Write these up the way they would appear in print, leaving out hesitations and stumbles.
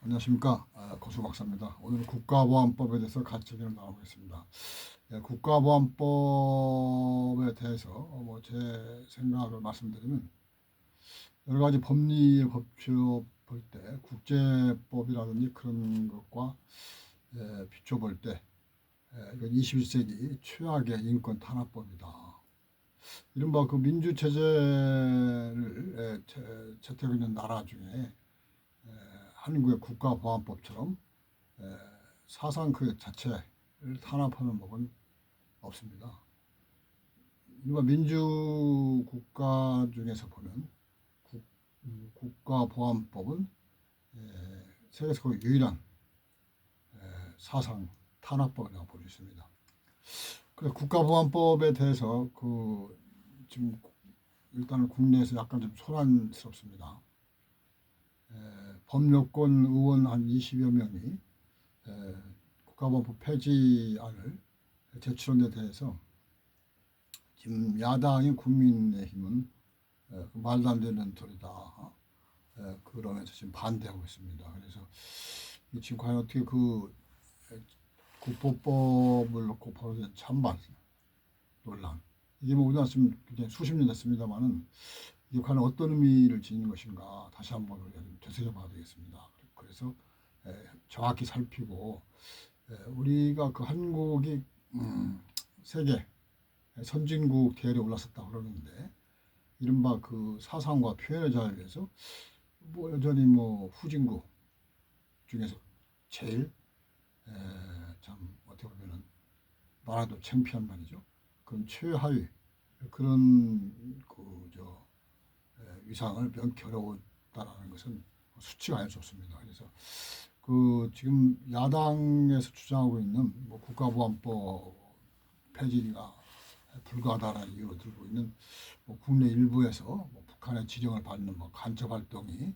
안녕하십니까. 고수 박사입니다. 오늘 국가보안법에 대해서 같이 의견을 나누겠습니다. 국가보안법에 대해서 제 생각을 말씀드리면 여러 가지 법리의 법칙 볼 때 국제법이라든지 그런 것과 비춰 볼 때 이건 21세기 최악의 인권 탄압법이다. 이른바 그 민주체제를 채택하고 있는 나라 중에 한국의 국가보안법처럼 사상 그 자체를 탄압하는 법은 없습니다. 이른바 민주국가 중에서 보면 국가보안법은 세계에서 거의 유일한 사상 탄압법이라고 볼 수 있습니다. 그래서 국가보안법에 대해서 지금 일단은 국내에서 약간 좀 소란스럽습니다. 법률권 의원 한 20여 명이 국가보안법 폐지안을 제출한 데 대해서 지금 야당인 국민의힘은 말도 안 되는 소리다 그러면서 지금 반대하고 있습니다. 그래서 지금 과연 어떻게 국보법을 놓고 벌어진 찬반 논란, 이게 우리나라 지금 굉장히 수십 년 됐습니다만은 이게 과연 어떤 의미를 지니는 것인가 다시 한번 우리가 좀 되새겨봐야 되겠습니다. 그래서 정확히 살피고 우리가 한국이 세계 선진국 대열에 올랐었다 그러는데 이른바 그 사상과 표현의 자유를 위해서 여전히 후진국 중에서 제일 참 어떻게 보면은 말아도 창피한 말이죠. 그런 최하위 그런 위상을 면키 어려웠다라는 것은 수치가 아닐 수 없습니다. 그래서 지금 야당에서 주장하고 있는 국가보안법 폐지가 불가하다라는 이유로 들고 있는 국내 일부에서 북한의 지령을 받는 간첩 활동이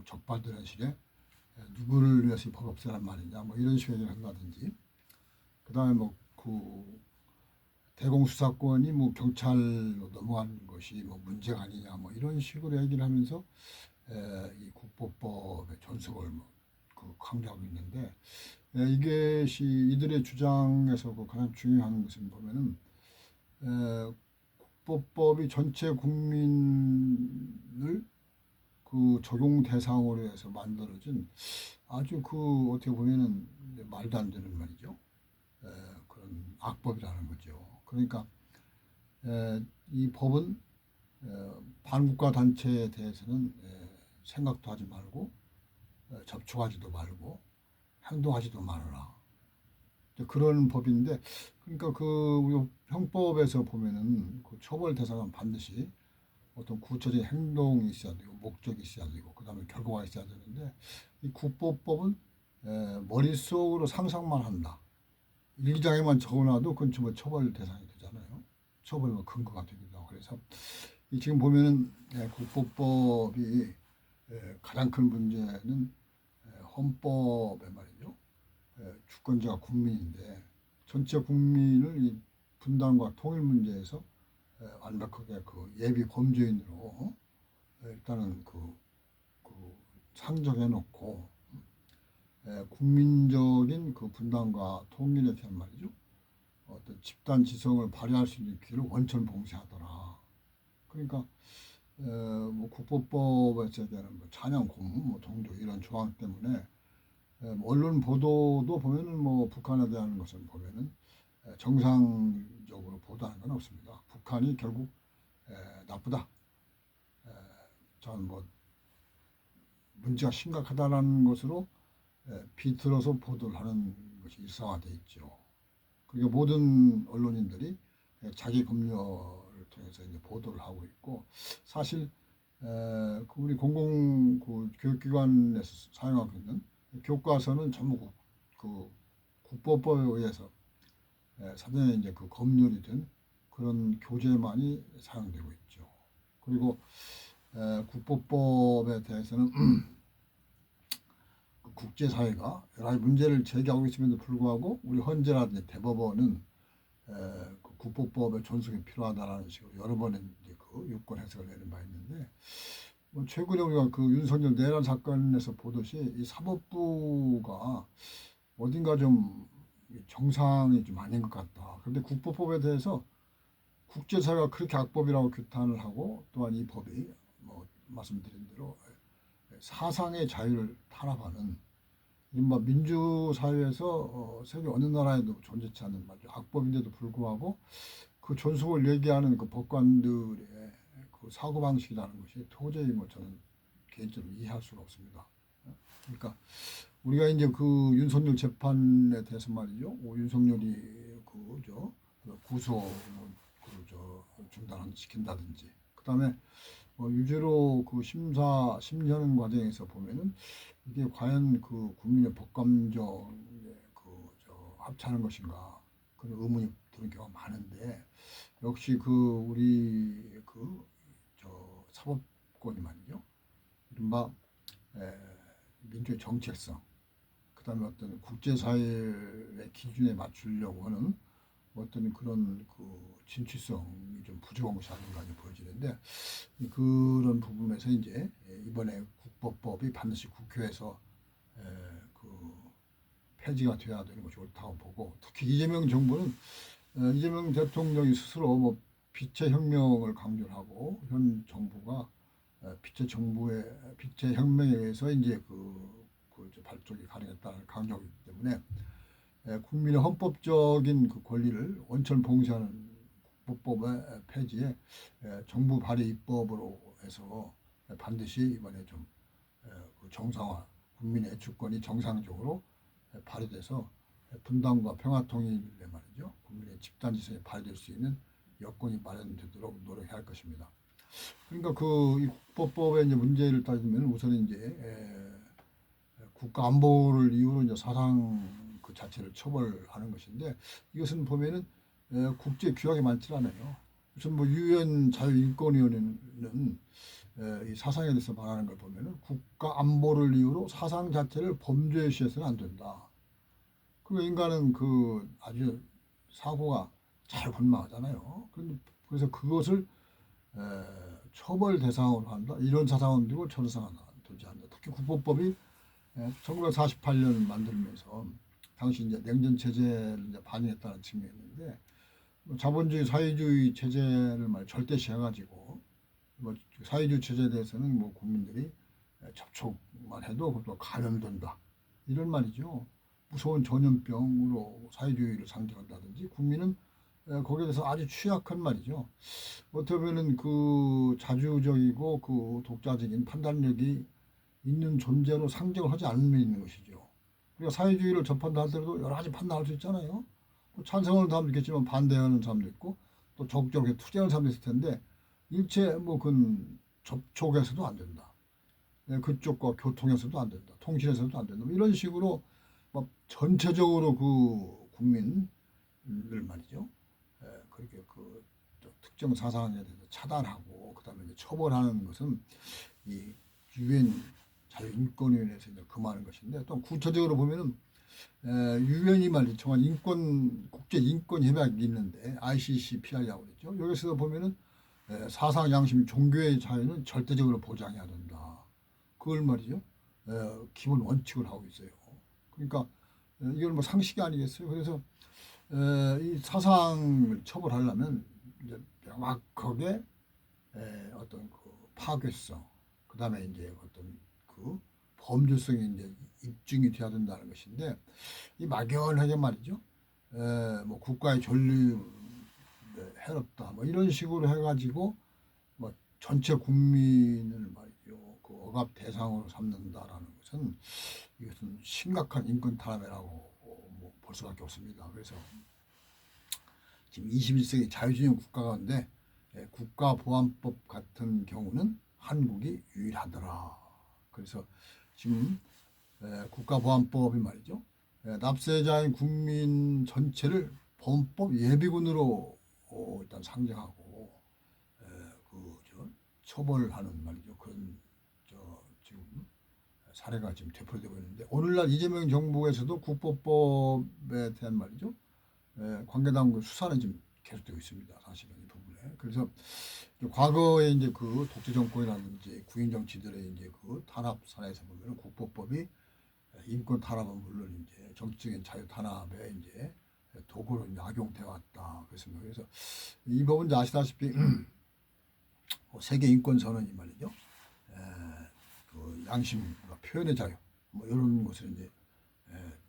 적발되는 시기에 누구를 위해서 법 없애란 말이냐 이런 식의 얘기를 한다든지, 그 다음에 대공수사권이 경찰로 넘어가는 것이 문제가 아니냐 이런 식으로 얘기를 하면서 이 국보법의 존속을 강조하고 있는데, 이것이 이들의 주장에서 가장 중요한 것은 보면은 국보법이 전체 국민을 적용 대상으로 해서 만들어진 아주 어떻게 보면은 말도 안 되는 말이죠. 그런 악법이라는 거죠. 그러니까 이 법은 반국가 단체에 대해서는 생각도 하지 말고 접촉하지도 말고 행동하지도 말아라. 그런 법인데, 그러니까 우리 형법에서 보면은 처벌 대상은 반드시 어떤 구체적인 행동이 있어야 되고 목적이 있어야 되고 그다음에 결과가 있어야 되는데, 이 국보법은 머릿속으로 상상만 한다. 일기장에만 적어놔도 그건 처벌 대상이 되잖아요. 처벌 근거가 되기도 하고. 그래서 지금 보면은 국보법이 가장 큰 문제는 헌법에 말이죠. 주권자가 국민인데 전체 국민을 이 분단과 통일 문제에서 완벽하게 예비 범죄인으로 일단은 상정해 놓고 국민적인 국분단과 통일에 대한 말이죠. 어떤 집단 지성을 발휘할 수 있는 기회를 원천 봉쇄하더라. 그러니까 국보법에 대한 찬양 고문, 종교 이런 조항 때문에 언론 보도도 보면은 북한에 대한 것은 보면은 정상적으로 보도하는 건 없습니다. 북한이 결국 나쁘다. 저는 문제가 심각하다라는 것으로 비틀어서 보도를 하는 것이 일상화되어 있죠. 그러니까 모든 언론인들이 자기 검열을 통해서 이제 보도를 하고 있고, 사실 우리 공공 교육기관에서 사용하고 있는 교과서는 전부 국보법에 의해서 사전에 이제 검열이 된 그런 교재만이 사용되고 있죠. 그리고 국보법에 대해서는 국제사회가 여러 가지 문제를 제기하고 있음에도 불구하고 우리 헌재라든지 대법원은 국보법의 존속이 필요하다라는 식으로 여러 번의 이제 유권 해석을 내린 바 있는데, 최근에 우리가 그 윤석열 내란 사건에서 보듯이 이 사법부가 어딘가 좀 정상이 좀 아닌 것 같다. 그런데 국보법에 대해서 국제사회가 그렇게 악법이라고 규탄을 하고 또한 이 법이 뭐 말씀드린 대로 사상의 자유를 탄압하는 이른바 민주사회에서 세계 어느 나라에도 존재치 않는 말이죠. 악법인데도 불구하고 그 존속을 얘기하는 그 법관들의 그 사고방식이라는 것이 도저히 뭐 저는 개인적으로 이해할 수가 없습니다. 그러니까 우리가 이제 그 윤석열 재판에 대해서 말이죠. 윤석열이 그저 구속 그저 중단 시킨다든지 그다음에 유죄로 그 심리하는 과정에서 보면은 이게 과연 그 국민의 법감정에 그저 합치하는 것인가 그런 의문이 드는 경우가 많은데 역시 그 우리 그 저 사법권이 말이죠. 이른바 민주의 정책성 그다음에 어떤 국제사회의 기준에 맞추려고 하는 어떤 그런 그 진취성이 좀 부족한 것이 아닌가 보여지는데 그런 부분에서 이제 이번에 국법법이 반드시 국회에서 그 폐지가 돼야 되는 것이 옳다고 보고 특히 이재명 정부는 이재명 대통령이 스스로 뭐 빛의 혁명을 강조하고 현 정부가 빛의 혁명에 의해서 이제 그 발족이 가능했다는 강조하기 때문에 국민의 헌법적인 그 권리를 원천 봉쇄하는 국법법의 폐지에 정부 발의 입법으로 해서 반드시 이번에 좀 그 정상화, 국민의 주권이 정상적으로 발휘돼서 분단과 평화통일에 말이죠. 국민의 집단지성이 발휘될 수 있는 여건이 마련되도록 노력해야 할 것입니다. 그러니까 그 이 국법법의 이제 문제를 따지면 우선 이제 국가 안보를 이유로 이제 사상 그 자체를 처벌하는 것인데 이것은 보면은 국제 규약에 많지 않아요. 우선 뭐 유엔 자유인권위원회는 이 사상에 대해서 말하는 걸 보면은 국가 안보를 이유로 사상 자체를 범죄시해서는 안 된다. 그리고 인간은 그 아주 사고가 잘 건망하잖아요. 그래서 그것을 처벌 대상으로 한다. 이런 사상은 되고 저런 사상은 되지 않는다. 특히 국보법이 1948년 만들면서 당시 이제 냉전 체제를 이제 반영했다는 측면이 있는데 자본주의 사회주의 체제를 절대시해가지고 뭐 사회주의 체제에 대해서는 뭐 국민들이 접촉만 해도 그것도 감염된다 이런 말이죠. 무서운 전염병으로 사회주의를 상징한다든지 국민은 거기에 대해서 아주 취약한 말이죠. 어떻게 보면은 그 자주적이고 그 독자적인 판단력이 있는 존재로 상정을 하지 않는 있는 것이죠. 우리가 사회주의를 접한다 하더라도 여러 가지 판단할 수 있잖아요. 찬성하는 사람도 있겠지만 반대하는 사람도 있고 또 적극적으로 투쟁하는 사람도 있을 텐데 일체 뭐 그 접촉에서도 안 된다. 그쪽과 교통에서도 안 된다. 통신에서도 안 된다. 뭐 이런 식으로 막 전체적으로 그 국민을 말이죠. 그렇게 그 특정 사상에 대해서 차단하고 그다음에 이제 처벌하는 것은 이 유엔 자유인권위원회에서 이제 금하는 것인데 또 구체적으로 보면은 유엔이 말이죠. 정한 인권 국제 인권 협약이 있는데 ICCPR이라고 그랬죠. 여기서 보면은 사상, 양심, 종교의 자유는 절대적으로 보장해야 된다. 그걸 말이죠. 기본 원칙을 하고 있어요. 그러니까 이건 뭐 상식이 아니겠어요. 그래서 이 사상을 처벌하려면 이제 명확하게 어떤 그 파괴성, 그 다음에 이제 어떤 그 범죄성이 이제 입증이 돼야 된다는 것인데 이 막연하게 말이죠. 뭐 국가의 존립 해롭다, 뭐 이런 식으로 해가지고 뭐 전체 국민을 말이죠. 그 억압 대상으로 삼는다라는 것은 이것은 심각한 인권 탄압이라고 뭐볼 수밖에 없습니다. 그래서 지금 21세기 자유주의 국가 가운데 국가보안법 같은 경우는 한국이 유일하더라. 그래서 지금 국가보안법이 말이죠. 납세자인 국민 전체를 범법 예비군으로 일단 상정하고 처벌하는 말이죠. 그런 지금 사례가 지금 되풀이되고 있는데 오늘날 이재명 정부에서도 국보법에 대한 말이죠. 관계당국 수사는 지금 계속되고 있습니다. 사실은 이 부분에. 그래서 과거에 이제 그 독재 정권이라든지 구인 정치들의 이제 그 탄압 사례에서 보면 국보법이 인권 탄압은 물론 이제 정치적인 자유 탄압에 이제 도구로 이제 악용돼 왔다. 그렇습니다. 그래서 이 법은 이제 아시다시피 세계 인권 선언이 말이죠. 그 양심과 표현의 자유 뭐 이런 것을 이제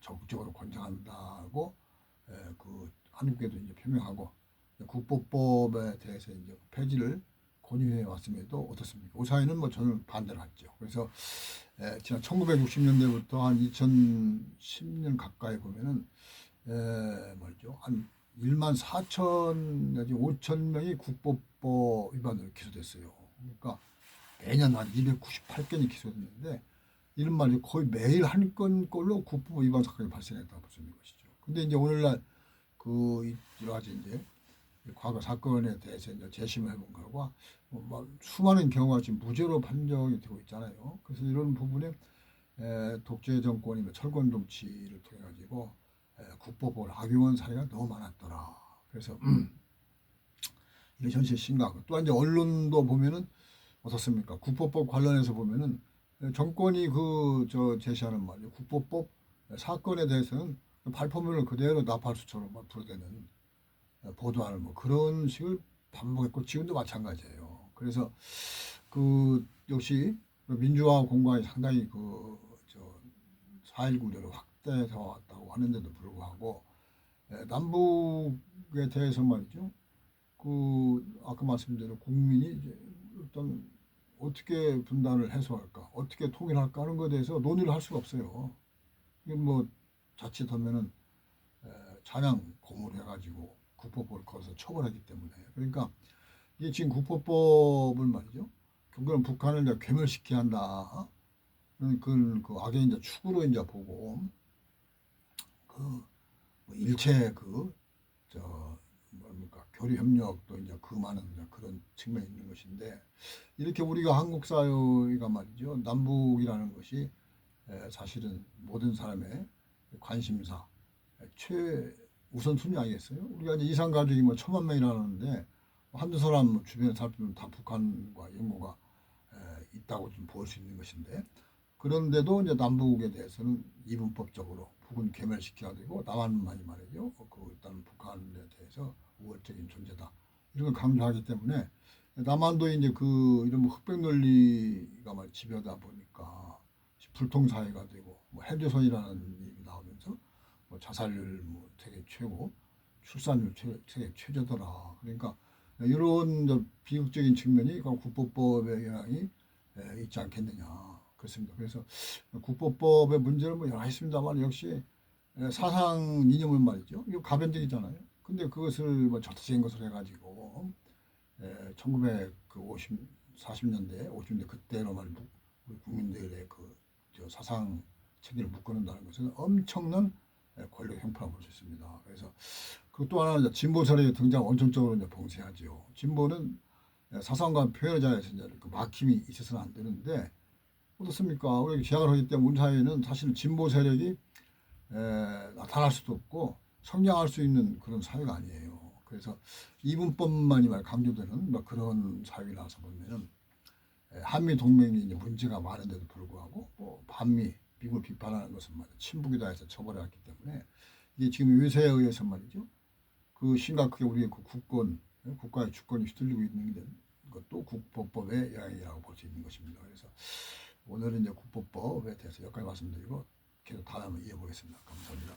적극적으로 권장한다고 그 한국에도 이제 표명하고 국보법에 대해서 이제 폐지를 권유해 왔음에도 어떻습니까? 우사회는 뭐 저는 반대를 했죠. 그래서 지난 1960년대부터 한 2010년 가까이 보면은 뭐죠? 한 1만 4천 내지 5천 명이 국보법 위반으로 기소됐어요. 그러니까 매년 한 298건이 기소됐는데 이런 말이 거의 매일 한 건꼴로 국보법 위반 사건이 발생했다고 볼 수 있는 것이죠. 근데 이제 오늘날 그 여러 가지 이제 과거 사건에 대해서 이제 재심을 해본 결과 뭐 수많은 경우가 지금 무죄로 판정이 되고 있잖아요. 그래서 이런 부분에 독재 정권이나 철권 정치를 통해 가지고 국보법을 악용한 사례가 너무 많았더라. 그래서 이게 현실 심각. 또한 이제 언론도 보면은 어떻습니까? 국보법 관련해서 보면은 정권이 그 저 제시하는 말이요. 국보법 사건에 대해서는 발표문을 그대로 나팔수처럼 불어대는 보도하는 뭐 그런 식을 반복했고 지금도 마찬가지예요. 그래서 그 역시 민주화 공간이 상당히 그4.19 우려를 확대해서 왔다고 하는데도 불구하고 남북에 대해서 말이죠. 그 아까 말씀드린 국민이 이제 어떤 어떻게 분단을 해소할까, 어떻게 통일할까 하는 것에 대해서 논의를 할 수가 없어요. 이게 뭐 자칫하면은 찬양 고문해가지고 국보법을 거기서 처벌하기 때문에 그러니까 이게 지금 국보법을 말이죠. 결국은 북한을 이제 괴멸시켜야 한다. 그 악의 이제 축으로 이제 보고 그 뭐 일체 그저 뭡니까 교류 협력도 이제 금하는 그런 측면이 있는 것인데 이렇게 우리가 한국 사회가 말이죠. 남북이라는 것이 사실은 모든 사람의 관심사 최우선순위 아니겠어요? 우리가 이제 이산 가족이 뭐 1,000만 명이라는데 한두 사람 주변에 살피면 다 북한과 연고가 있다고 좀 볼 수 있는 것인데 그런데도 이제 남북에 대해서는 이분법적으로 북은 괴멸시켜야 되고 남한만이 말이죠. 그 일단 북한에 대해서 우월적인 존재다 이런 걸 강조하기 때문에 남한도 이제 그 이런 뭐 흑백 논리가 말 지배하다 보니까 불통 사회가 되고 뭐 해조선이라는 얘기 나오면서 뭐 자살률 뭐 세계 최고, 출산율 세계 최저더라. 그러니까 이런 비극적인 측면이 국보법의 영향이 있지 않겠느냐. 그렇습니다. 그래서 국보법의 문제는 뭐 여러 가지 있습니다만 역시 사상 이념은 말이죠. 이거 가변적이잖아요. 근데 그것을 뭐 절대적인 것을 해가지고 1950, 40년대, 50년대 그때로 말 우리 국민들의 그 사상 체계를 묶어놓는다는 것은 엄청난 권력 형편을 볼 수 있습니다. 그래서 그또 하나 진보 세력이 등장 원천적으로 이제 봉쇄하죠. 진보는 사상과 표현의 자유에서 이제 그 막힘이 있어서는 안 되는데 어떻습니까? 우리 제약을 하기 때문에 우리 사회는 사실 진보 세력이 나타날 수도 없고 성장할 수 있는 그런 사회가 아니에요. 그래서 이분법만이 말 강조되는 뭐 그런 사회라서 보면은 한미 동맹이 이제 문제가 많은데도 불구하고 뭐 반미 미국을 비판하는 것은 말이죠. 친북이다 해서 처벌해왔기 때문에 이게 지금 유세에 의해서 말이죠. 그 심각하게 우리의 그 국권, 국가의 주권이 휘둘리고 있는 것도 국보법의 영향이라고 볼 수 있는 것입니다. 그래서 오늘은 이제 국보법에 대해서 여기까지 말씀드리고 계속 다음에 이어보겠습니다. 감사합니다.